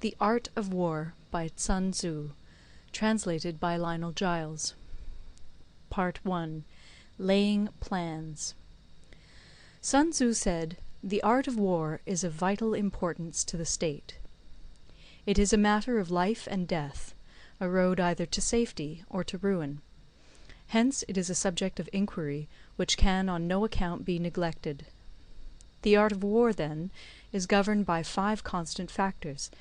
The Art of War by Sun Tzu, translated by Lionel Giles. Part 1. Laying Plans. Sun Tzu said, "The art of war is of vital importance to the state. It is a matter of life and death, a road either to safety or to ruin. Hence it is a subject of inquiry which can on no account be neglected. The art of war, then, is governed by 5 constant factors,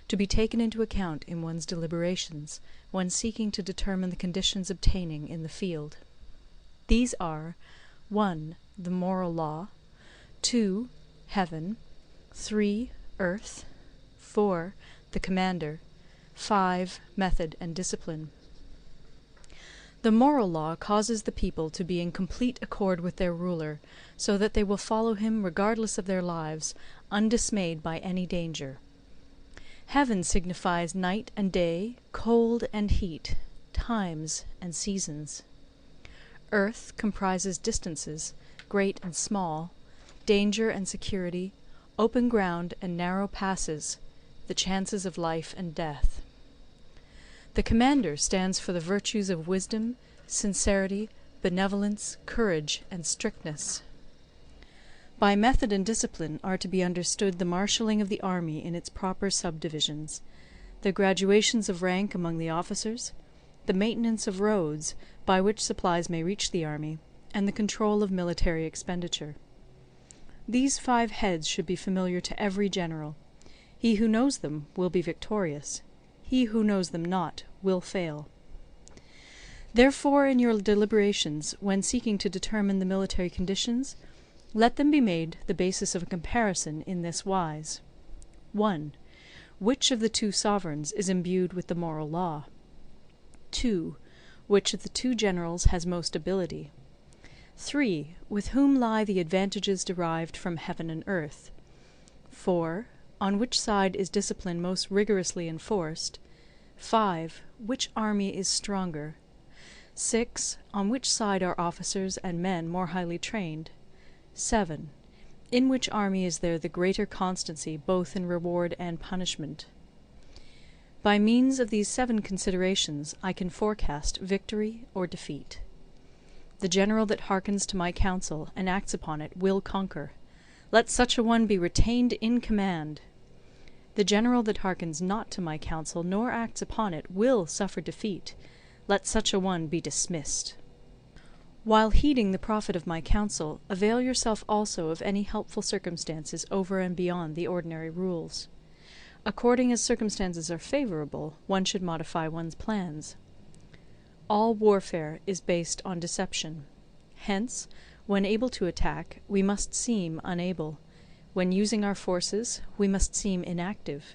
to be taken into account in one's deliberations, when seeking to determine the conditions obtaining in the field. These are 1. The moral law, 2. Heaven, 3. Earth, 4. The commander, 5. Method and discipline. The moral law causes the people to be in complete accord with their ruler, so that they will follow him regardless of their lives, undismayed by any danger. Heaven signifies night and day, cold and heat, times and seasons. Earth comprises distances, great and small, danger and security, open ground and narrow passes, the chances of life and death. The commander stands for the virtues of wisdom, sincerity, benevolence, courage, and strictness. By method and discipline are to be understood the marshalling of the army in its proper subdivisions, the graduations of rank among the officers, the maintenance of roads by which supplies may reach the army, and the control of military expenditure. These 5 heads should be familiar to every general. He who knows them will be victorious. He who knows them not will fail. Therefore, in your deliberations, when seeking to determine the military conditions, let them be made the basis of a comparison in this wise. 1. Which of the 2 sovereigns is imbued with the moral law? 2. Which of the 2 generals has most ability? 3. With whom lie the advantages derived from heaven and earth? 4. On which side is discipline most rigorously enforced? 5. Which army is stronger? 6. On which side are officers and men more highly trained? 7. In which army is there the greater constancy both in reward and punishment? By means of these 7 considerations I can forecast victory or defeat. The general that hearkens to my counsel and acts upon it will conquer. Let such a one be retained in command. The general that hearkens not to my counsel nor acts upon it will suffer defeat. Let such a one be dismissed. While heeding the profit of my counsel, avail yourself also of any helpful circumstances over and beyond the ordinary rules. According as circumstances are favourable, one should modify one's plans. All warfare is based on deception. Hence, when able to attack, we must seem unable. When using our forces, we must seem inactive.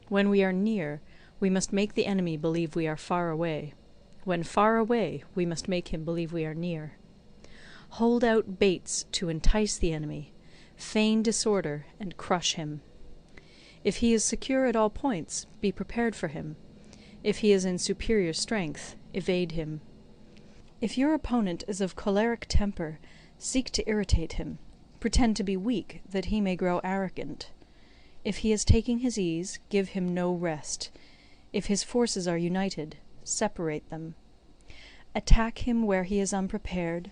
When we are near, we must make the enemy believe we are far away. When far away, we must make him believe we are near. Hold out baits to entice the enemy, feign disorder, and crush him. If he is secure at all points, be prepared for him. If he is in superior strength, evade him. If your opponent is of choleric temper, seek to irritate him. Pretend to be weak, that he may grow arrogant. If he is taking his ease, give him no rest. If his forces are united, separate them. Attack him where he is unprepared.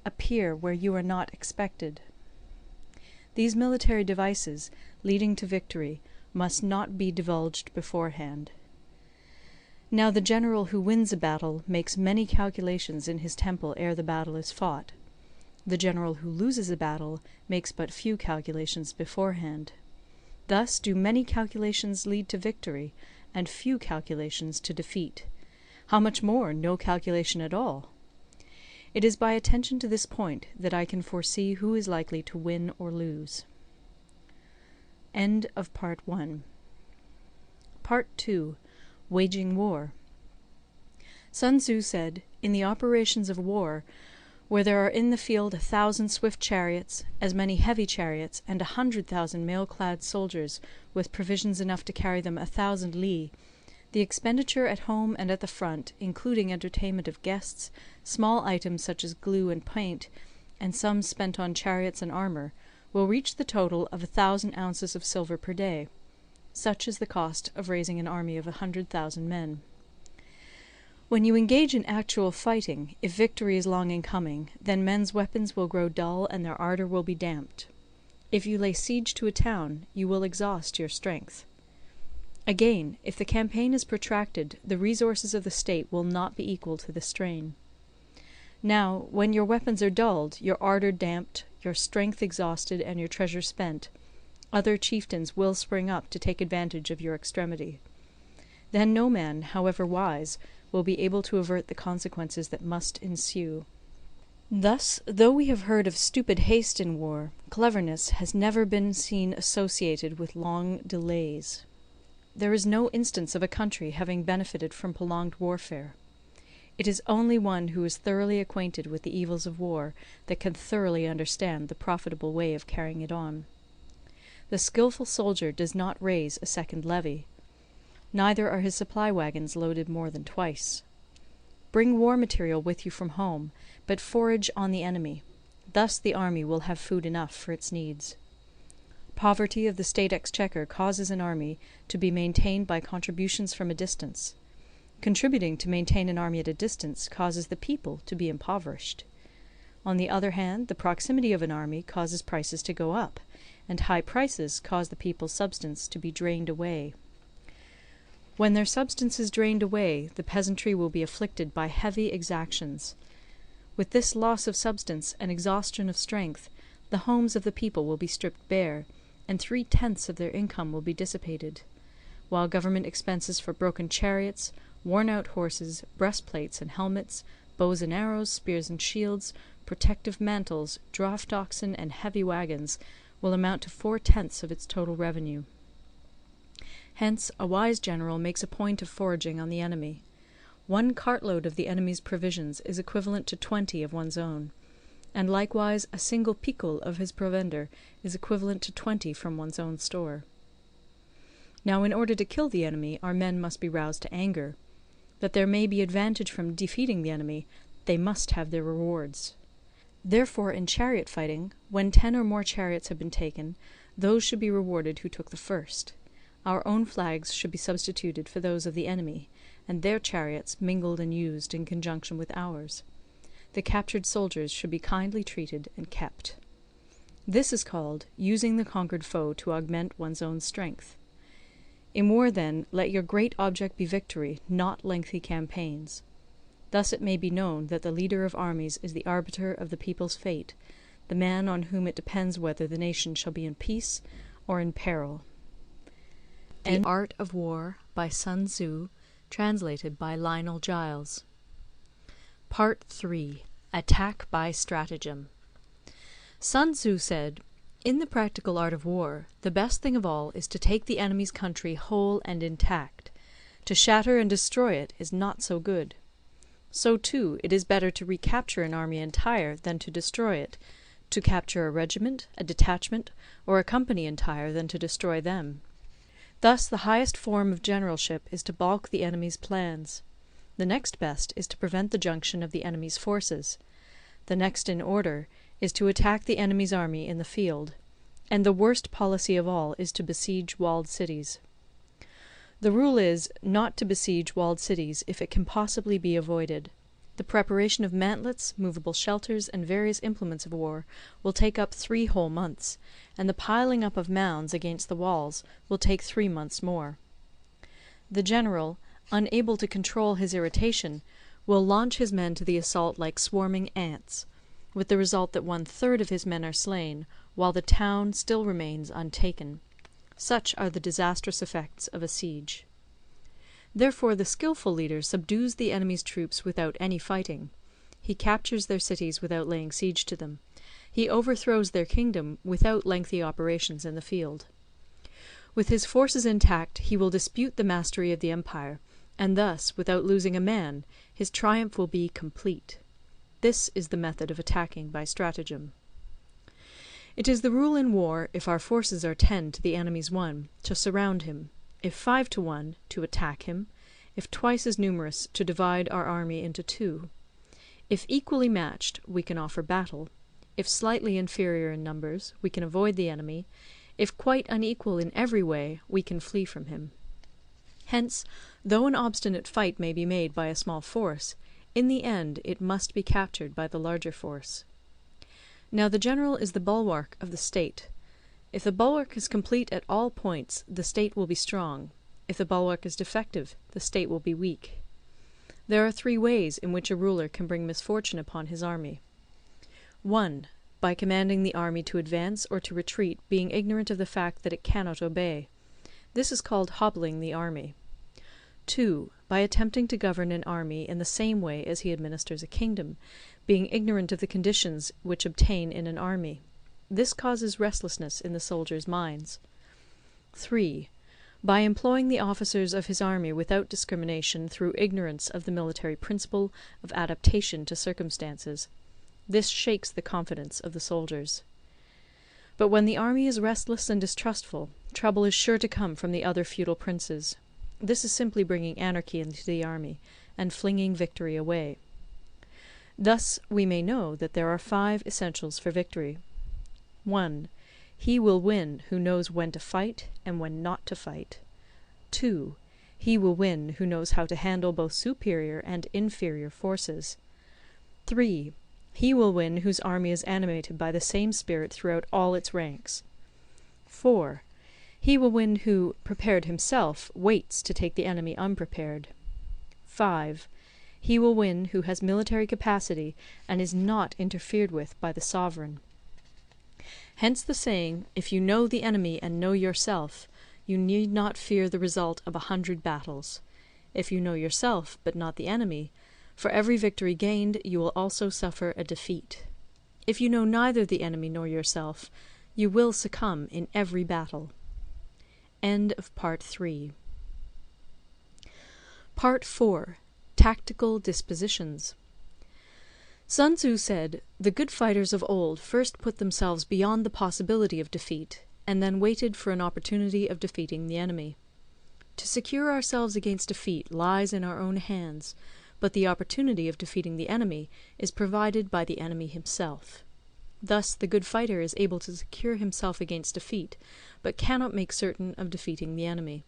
Appear where you are not expected. These military devices, leading to victory, must not be divulged beforehand. Now the general who wins a battle makes many calculations in his temple ere the battle is fought. The general who loses a battle makes but few calculations beforehand. Thus do many calculations lead to victory, and few calculations to defeat. How much more no calculation at all? It is by attention to this point that I can foresee who is likely to win or lose. End of Part 1. Part 2. Waging War. Sun Tzu said, "In the operations of war, where there are in the field 1,000 swift chariots, as many heavy chariots, and 100,000 mail-clad soldiers, with provisions enough to carry them 1,000 li, the expenditure at home and at the front, including entertainment of guests, small items such as glue and paint, and sums spent on chariots and armour, will reach the total of 1,000 ounces of silver per day. Such is the cost of raising an army of 100,000 men. When you engage in actual fighting, if victory is long in coming, then men's weapons will grow dull and their ardour will be damped. If you lay siege to a town, you will exhaust your strength. Again, if the campaign is protracted, the resources of the state will not be equal to the strain. Now, when your weapons are dulled, your ardour damped, your strength exhausted, and your treasure spent, other chieftains will spring up to take advantage of your extremity. Then no man, however wise, will be able to avert the consequences that must ensue. Thus, though we have heard of stupid haste in war, cleverness has never been seen associated with long delays. There is no instance of a country having benefited from prolonged warfare. It is only one who is thoroughly acquainted with the evils of war that can thoroughly understand the profitable way of carrying it on. The skilful soldier does not raise a second levy. Neither are his supply wagons loaded more than twice. Bring war material with you from home, but forage on the enemy. Thus the army will have food enough for its needs. Poverty of the state exchequer causes an army to be maintained by contributions from a distance. Contributing to maintain an army at a distance causes the people to be impoverished. On the other hand, the proximity of an army causes prices to go up, and high prices cause the people's substance to be drained away. When their substance is drained away, the peasantry will be afflicted by heavy exactions. With this loss of substance and exhaustion of strength, the homes of the people will be stripped bare, and 3/10 of their income will be dissipated, while government expenses for broken chariots, worn-out horses, breastplates and helmets, bows and arrows, spears and shields, protective mantles, draught oxen, and heavy wagons will amount to 4/10 of its total revenue. Hence a wise general makes a point of foraging on the enemy. 1 cartload of the enemy's provisions is equivalent to 20 of one's own, and likewise a single picul of his provender is equivalent to 20 from one's own store. Now in order to kill the enemy, our men must be roused to anger. That there may be advantage from defeating the enemy, they must have their rewards. Therefore in chariot fighting, when 10 or more chariots have been taken, those should be rewarded who took the first. Our own flags should be substituted for those of the enemy, and their chariots mingled and used in conjunction with ours. The captured soldiers should be kindly treated and kept. This is called using the conquered foe to augment one's own strength. In war, then, let your great object be victory, not lengthy campaigns. Thus it may be known that the leader of armies is the arbiter of the people's fate, the man on whom it depends whether the nation shall be in peace or in peril. The Art of War by Sun Tzu, translated by Lionel Giles. Part 3. Attack by Stratagem. Sun Tzu said, "In the practical art of war, the best thing of all is to take the enemy's country whole and intact. To shatter and destroy it is not so good. So, too, it is better to recapture an army entire than to destroy it, to capture a regiment, a detachment, or a company entire than to destroy them. Thus the highest form of generalship is to balk the enemy's plans. The next best is to prevent the junction of the enemy's forces. The next in order is to attack the enemy's army in the field, and the worst policy of all is to besiege walled cities. The rule is, not to besiege walled cities if it can possibly be avoided. The preparation of mantlets, movable shelters, and various implements of war will take up 3 whole months, and the piling up of mounds against the walls will take 3 months more. The general, unable to control his irritation, will launch his men to the assault like swarming ants, with the result that 1/3 of his men are slain, while the town still remains untaken. Such are the disastrous effects of a siege. Therefore the skilful leader subdues the enemy's troops without any fighting. He captures their cities without laying siege to them. He overthrows their kingdom without lengthy operations in the field. With his forces intact he will dispute the mastery of the empire, and thus, without losing a man, his triumph will be complete. This is the method of attacking by stratagem. It is the rule in war, if our forces are 10 to the enemy's 1, to surround him; if 5 to 1, to attack him; if twice as numerous, to divide our army into 2. If equally matched, we can offer battle; if slightly inferior in numbers, we can avoid the enemy; If quite unequal in every way, we can flee from him. Hence, though an obstinate fight may be made by a small force, in the end it must be captured by the larger force. Now the general is the bulwark of the state. If the bulwark is complete at all points, the state will be strong. If the bulwark is defective, the state will be weak. There are 3 ways in which a ruler can bring misfortune upon his army. 1. By commanding the army to advance or to retreat, being ignorant of the fact that it cannot obey. This is called hobbling the army. 2. By attempting to govern an army in the same way as he administers a kingdom, being ignorant of the conditions which obtain in an army. This causes restlessness in the soldiers' minds. 3. By employing the officers of his army without discrimination through ignorance of the military principle of adaptation to circumstances. This shakes the confidence of the soldiers. But when the army is restless and distrustful, trouble is sure to come from the other feudal princes. This is simply bringing anarchy into the army, and flinging victory away. Thus we may know that there are 5 essentials for victory. 1. He will win who knows when to fight and when not to fight. 2. He will win who knows how to handle both superior and inferior forces. 3. He will win whose army is animated by the same spirit throughout all its ranks. 4. He will win who, prepared himself, waits to take the enemy unprepared. 5. He will win who has military capacity and is not interfered with by the sovereign. Hence the saying, if you know the enemy and know yourself, you need not fear the result of 100 battles. If you know yourself, but not the enemy, for every victory gained you will also suffer a defeat. If you know neither the enemy nor yourself, you will succumb in every battle. End of Part 3. Part 4. Tactical Dispositions. Sun Tzu said, "The good fighters of old first put themselves beyond the possibility of defeat, and then waited for an opportunity of defeating the enemy. To secure ourselves against defeat lies in our own hands, but the opportunity of defeating the enemy is provided by the enemy himself. Thus the good fighter is able to secure himself against defeat, but cannot make certain of defeating the enemy.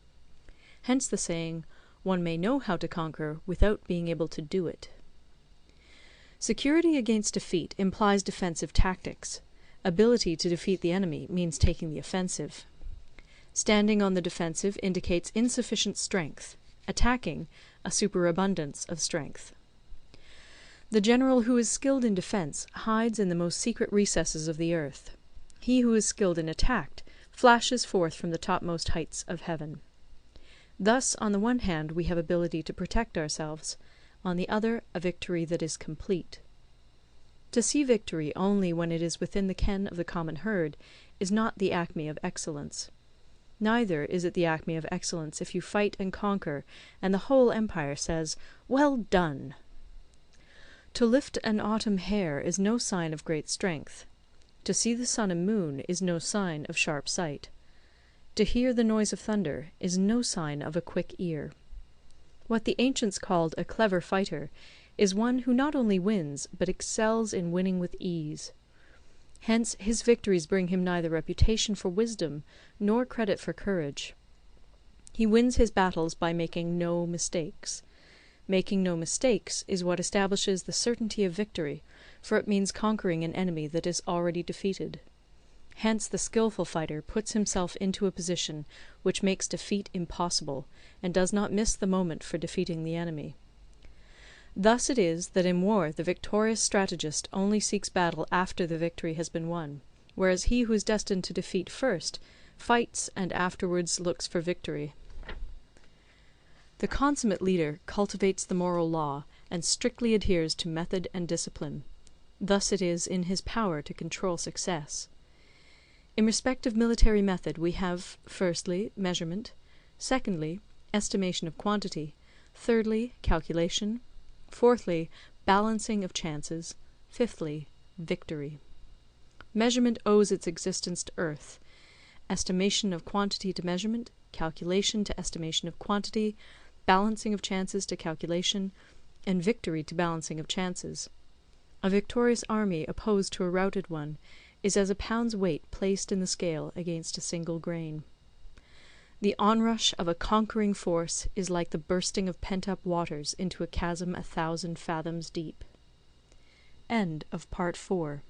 Hence the saying, one may know how to conquer without being able to do it." Security against defeat implies defensive tactics. Ability to defeat the enemy means taking the offensive. Standing on the defensive indicates insufficient strength. Attacking, a superabundance of strength. The general who is skilled in defence hides in the most secret recesses of the earth. He who is skilled in attack flashes forth from the topmost heights of heaven. Thus, on the one hand, we have ability to protect ourselves, on the other, a victory that is complete. To see victory only when it is within the ken of the common herd is not the acme of excellence. Neither is it the acme of excellence if you fight and conquer, and the whole empire says, "Well done!" To lift an autumn hair is no sign of great strength. To see the sun and moon is no sign of sharp sight. To hear the noise of thunder is no sign of a quick ear. What the ancients called a clever fighter is one who not only wins, but excels in winning with ease. Hence his victories bring him neither reputation for wisdom nor credit for courage. He wins his battles by making no mistakes. Making no mistakes is what establishes the certainty of victory, for it means conquering an enemy that is already defeated. Hence the skilful fighter puts himself into a position which makes defeat impossible, and does not miss the moment for defeating the enemy. Thus it is that in war the victorious strategist only seeks battle after the victory has been won, whereas he who is destined to defeat first fights and afterwards looks for victory. The consummate leader cultivates the moral law and strictly adheres to method and discipline. Thus it is in his power to control success. In respect of military method we have, firstly, measurement; secondly, estimation of quantity; thirdly, calculation; fourthly, balancing of chances; fifthly, victory. Measurement owes its existence to earth; estimation of quantity to measurement; calculation to estimation of quantity; balancing of chances to calculation; and victory to balancing of chances. A victorious army opposed to a routed one is as a pound's weight placed in the scale against a single grain. The onrush of a conquering force is like the bursting of pent-up waters into a chasm 1,000 fathoms deep. End of Part 4.